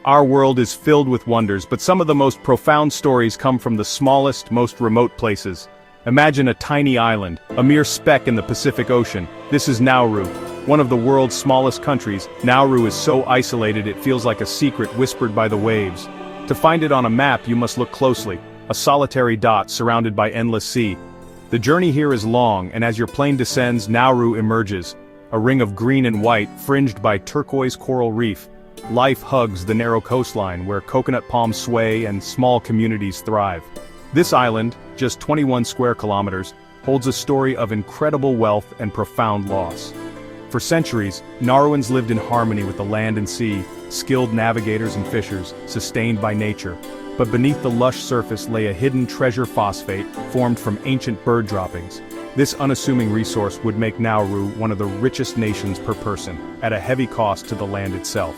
Our world is filled with wonders, but some of the most profound stories come from the smallest, most remote places. Imagine a tiny island, a mere speck in the Pacific Ocean. This is Nauru, one of the world's smallest countries. Nauru is so isolated it feels like a secret whispered by the waves. To find it on a map you must look closely, a solitary dot surrounded by endless sea. The journey here is long, and as your plane descends, Nauru emerges, a ring of green and white fringed by turquoise coral reef. Life hugs the narrow coastline where coconut palms sway and small communities thrive. This island, just 21 square kilometers, holds a story of incredible wealth and profound loss. For centuries, Nauruans lived in harmony with the land and sea, skilled navigators and fishers, sustained by nature. But beneath the lush surface lay a hidden treasure: phosphate, formed from ancient bird droppings. This unassuming resource would make Nauru one of the richest nations per person, at a heavy cost to the land itself.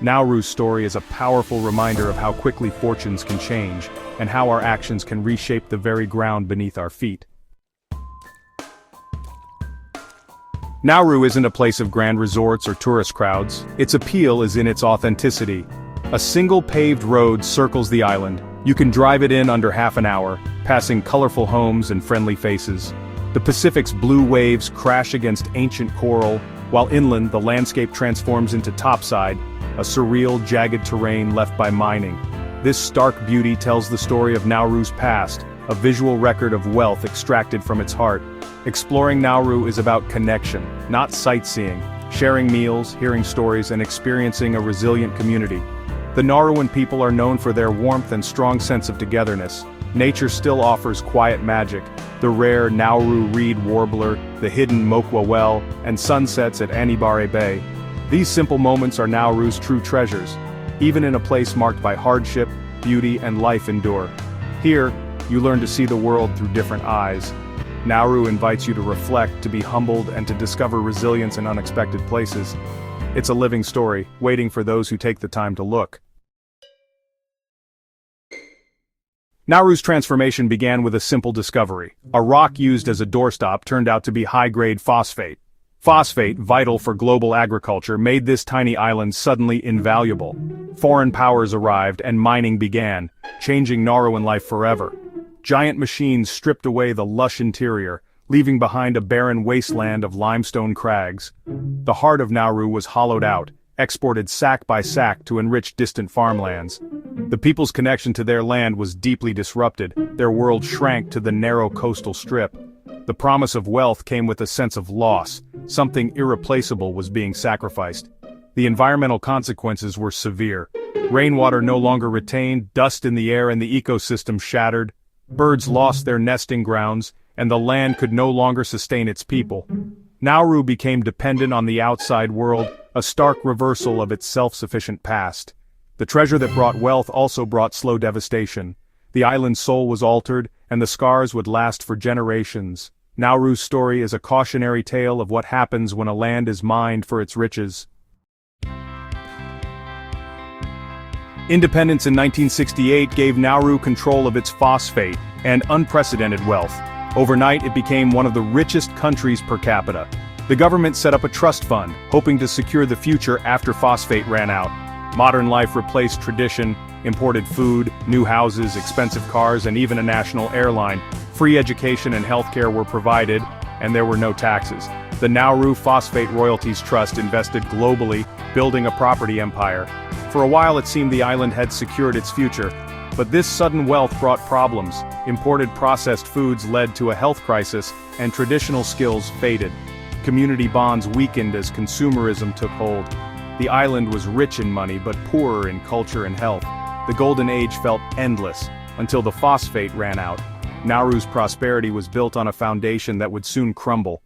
Nauru's story is a powerful reminder of how quickly fortunes can change, and how our actions can reshape the very ground beneath our feet. Nauru isn't a place of grand resorts or tourist crowds. Its appeal is in its authenticity. A single paved road circles the island. You can drive it in under half an hour, passing colorful homes and friendly faces. The Pacific's blue waves crash against ancient coral, while inland the landscape transforms into topside, a surreal, jagged terrain left by mining. This stark beauty tells the story of Nauru's past, a visual record of wealth extracted from its heart. Exploring Nauru is about connection, not sightseeing, sharing meals, hearing stories, and experiencing a resilient community. The Nauruan people are known for their warmth and strong sense of togetherness. Nature still offers quiet magic: the rare Nauru reed warbler, the hidden Mokwa well, and sunsets at Anibare Bay. These simple moments are Nauru's true treasures. Even in a place marked by hardship, beauty, and life endure. Here, you learn to see the world through different eyes. Nauru invites you to reflect, to be humbled, and to discover resilience in unexpected places. It's a living story, waiting for those who take the time to look. Nauru's transformation began with a simple discovery. A rock used as a doorstop turned out to be high-grade phosphate. Phosphate, vital for global agriculture, made this tiny island suddenly invaluable. Foreign powers arrived and mining began, changing Nauruan life forever. Giant machines stripped away the lush interior, leaving behind a barren wasteland of limestone crags. The heart of Nauru was hollowed out, exported sack by sack to enrich distant farmlands. The people's connection to their land was deeply disrupted. Their world shrank to the narrow coastal strip. The promise of wealth came with a sense of loss. Something irreplaceable was being sacrificed. The environmental consequences were severe. Rainwater no longer retained, dust in the air, and the ecosystem shattered. Birds lost their nesting grounds, and the land could no longer sustain its people. Nauru became dependent on the outside world, a stark reversal of its self-sufficient past. The treasure that brought wealth also brought slow devastation. The island's soul was altered, and the scars would last for generations. Nauru's story is a cautionary tale of what happens when a land is mined for its riches. Independence in 1968 gave Nauru control of its phosphate and unprecedented wealth. Overnight, it became one of the richest countries per capita. The government set up a trust fund, hoping to secure the future after phosphate ran out. Modern life replaced tradition: imported food, new houses, expensive cars, and even a national airline. Free education and healthcare were provided, and there were no taxes. The Nauru Phosphate Royalties Trust invested globally, building a property empire. For a while it seemed the island had secured its future, but this sudden wealth brought problems. Imported processed foods led to a health crisis, and traditional skills faded. Community bonds weakened as consumerism took hold. The island was rich in money but poorer in culture and health. The golden age felt endless, until the phosphate ran out. Nauru's prosperity was built on a foundation that would soon crumble.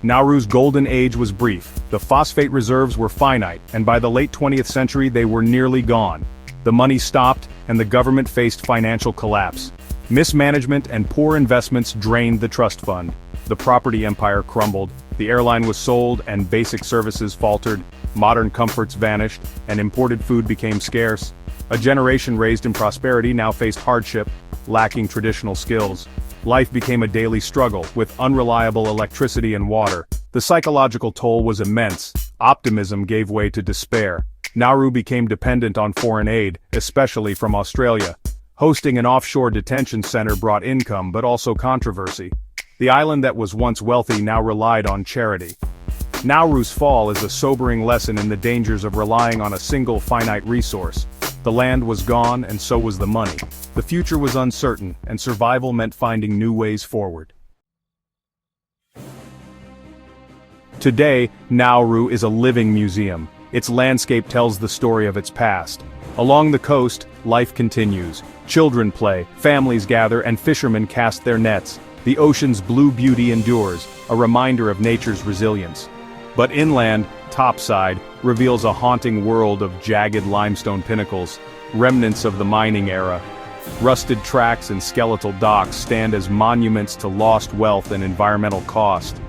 Nauru's golden age was brief. The phosphate reserves were finite, and by the late 20th century they were nearly gone. The money stopped, and the government faced financial collapse. Mismanagement and poor investments drained the trust fund. The property empire crumbled, the airline was sold, and basic services faltered. Modern comforts vanished, and imported food became scarce. A generation raised in prosperity now faced hardship, lacking traditional skills. Life became a daily struggle, with unreliable electricity and water. The psychological toll was immense. Optimism gave way to despair. Nauru became dependent on foreign aid, especially from Australia. Hosting an offshore detention center brought income but also controversy. The island that was once wealthy now relied on charity. Nauru's fall is a sobering lesson in the dangers of relying on a single finite resource. The land was gone and so was the money. The future was uncertain, and survival meant finding new ways forward. Today, Nauru is a living museum. Its landscape tells the story of its past. Along the coast, life continues. Children play, families gather, and fishermen cast their nets. The ocean's blue beauty endures, a reminder of nature's resilience. But inland, topside, reveals a haunting world of jagged limestone pinnacles, remnants of the mining era. Rusted tracks and skeletal docks stand as monuments to lost wealth and environmental cost.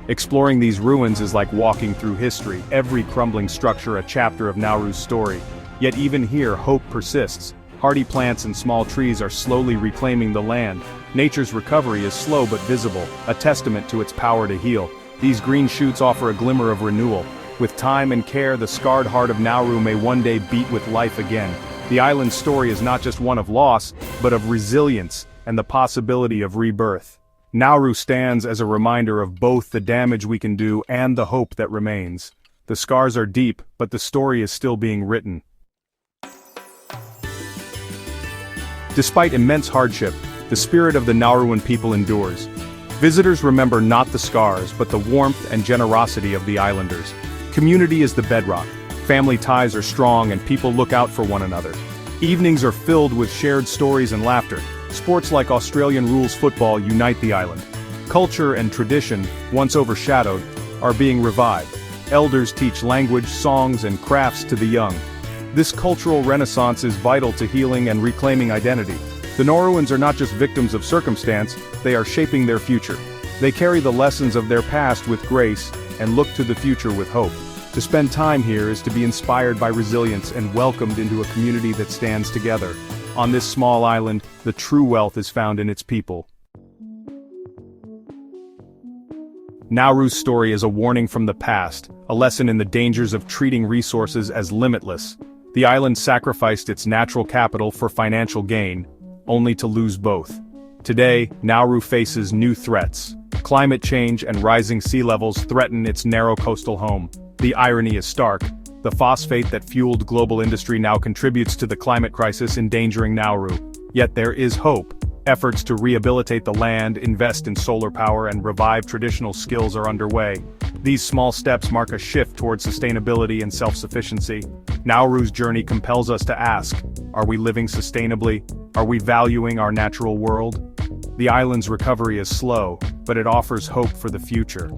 Exploring these ruins is like walking through history, every crumbling structure a chapter of Nauru's story. Yet even here, hope persists. Hardy plants and small trees are slowly reclaiming the land. Nature's recovery is slow but visible, a testament to its power to heal. These green shoots offer a glimmer of renewal. With time and care, the scarred heart of Nauru may one day beat with life again. The island's story is not just one of loss, but of resilience and the possibility of rebirth. Nauru stands as a reminder of both the damage we can do and the hope that remains. The scars are deep, but the story is still being written. Despite immense hardship, the spirit of the Nauruan people endures. Visitors remember not the scars, but the warmth and generosity of the islanders. Community is the bedrock. Family ties are strong and people look out for one another. Evenings are filled with shared stories and laughter. Sports like Australian rules football unite the island. Culture and tradition, once overshadowed, are being revived. Elders teach language, songs, and crafts to the young. This cultural renaissance is vital to healing and reclaiming identity. The Nauruans are not just victims of circumstance, they are shaping their future. They carry the lessons of their past with grace and look to the future with hope. To spend time here is to be inspired by resilience and welcomed into a community that stands together. On this small island, the true wealth is found in its people. Nauru's story is a warning from the past, a lesson in the dangers of treating resources as limitless. The island sacrificed its natural capital for financial gain, only to lose both. Today, Nauru faces new threats. Climate change and rising sea levels threaten its narrow coastal home. The irony is stark. The phosphate that fueled global industry now contributes to the climate crisis endangering Nauru. Yet there is hope. Efforts to rehabilitate the land, invest in solar power, and revive traditional skills are underway. These small steps mark a shift towards sustainability and self-sufficiency. Nauru's journey compels us to ask, are we living sustainably? Are we valuing our natural world? The island's recovery is slow, but it offers hope for the future.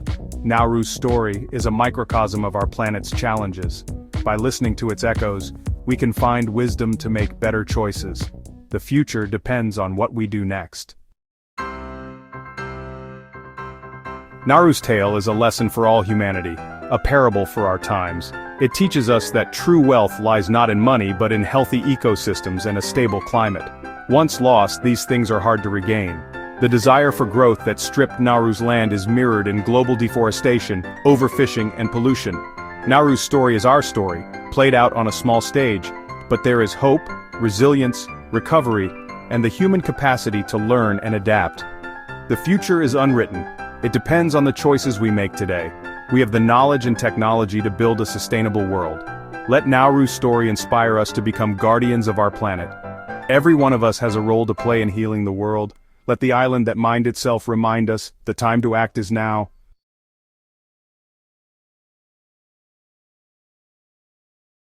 Nauru's story is a microcosm of our planet's challenges. By listening to its echoes, we can find wisdom to make better choices. The future depends on what we do next. Nauru's tale is a lesson for all humanity, a parable for our times. It teaches us that true wealth lies not in money but in healthy ecosystems and a stable climate. Once lost, these things are hard to regain. The desire for growth that stripped Nauru's land is mirrored in global deforestation, overfishing, and pollution. Nauru's story is our story, played out on a small stage, but there is hope, resilience, recovery, and the human capacity to learn and adapt. The future is unwritten. It depends on the choices we make today. We have the knowledge and technology to build a sustainable world. Let Nauru's story inspire us to become guardians of our planet. Every one of us has a role to play in healing the world. Let the island that mined itself remind us, the time to act is now.